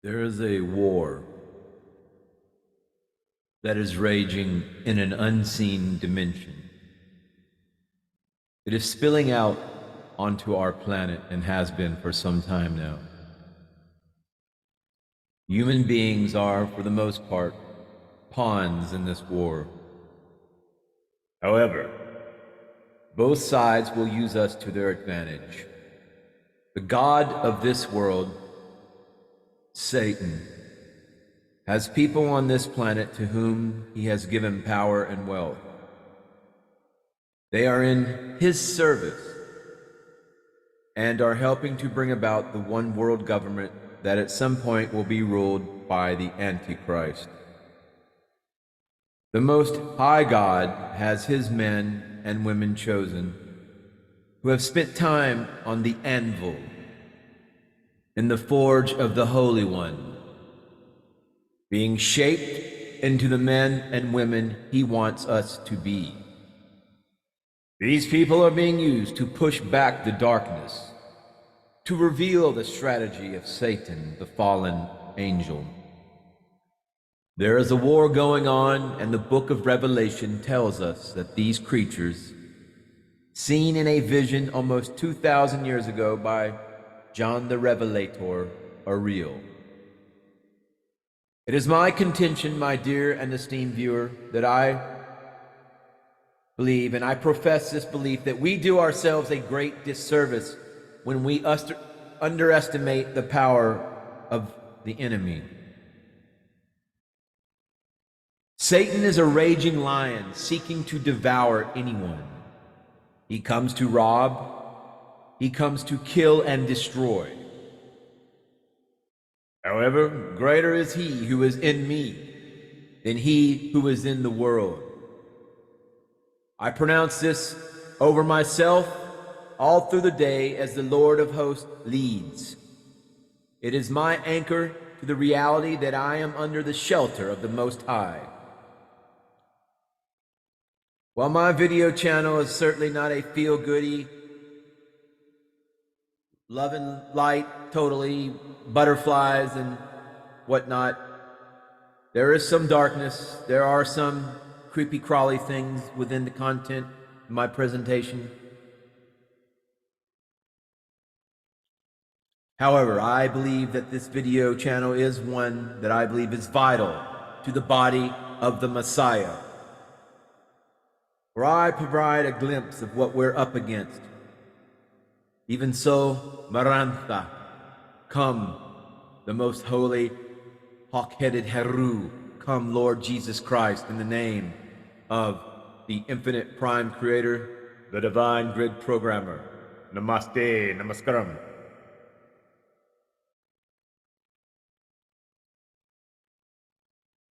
There is a war that is raging in an unseen dimension. It is spilling out onto our planet and has been for some time now. Human beings are, for the most part, pawns in this war. However, both sides will use us to their advantage. The God of this world, Satan, has people on this planet to whom he has given power and wealth. They are in his service and are helping to bring about the one world government that at some point will be ruled by the Antichrist. The Most High God has his men and women chosen who have spent time on the anvil in the forge of the Holy One, being shaped into the men and women he wants us to be. These people are being used to push back the darkness, to reveal the strategy of Satan, the fallen angel. There is a war going on, and the book of Revelation tells us that these creatures, seen in a vision almost 2,000 years ago by John the Revelator, are real. It is my contention, my dear and esteemed viewer, that I believe, and I profess this belief, that we do ourselves a great disservice when we underestimate the power of the enemy. Satan is a raging lion seeking to devour anyone. He comes to rob, he comes to kill and destroy. However, greater is he who is in me than he who is in the world. I pronounce this over myself all through the day as the Lord of hosts leads. It is my anchor to the reality that I am under the shelter of the Most High. While my video channel is certainly not a feel-goody, love and light, totally butterflies and whatnot, there is some darkness. There are some creepy crawly things within the content of my presentation. However, I believe that this video channel is one that I believe is vital to the body of the Messiah, where I provide a glimpse of what we're up against. Even so, Marantha, come, the most holy, hawk-headed Heru, come, Lord Jesus Christ, in the name of the infinite prime creator, the divine grid programmer. Namaste, namaskaram.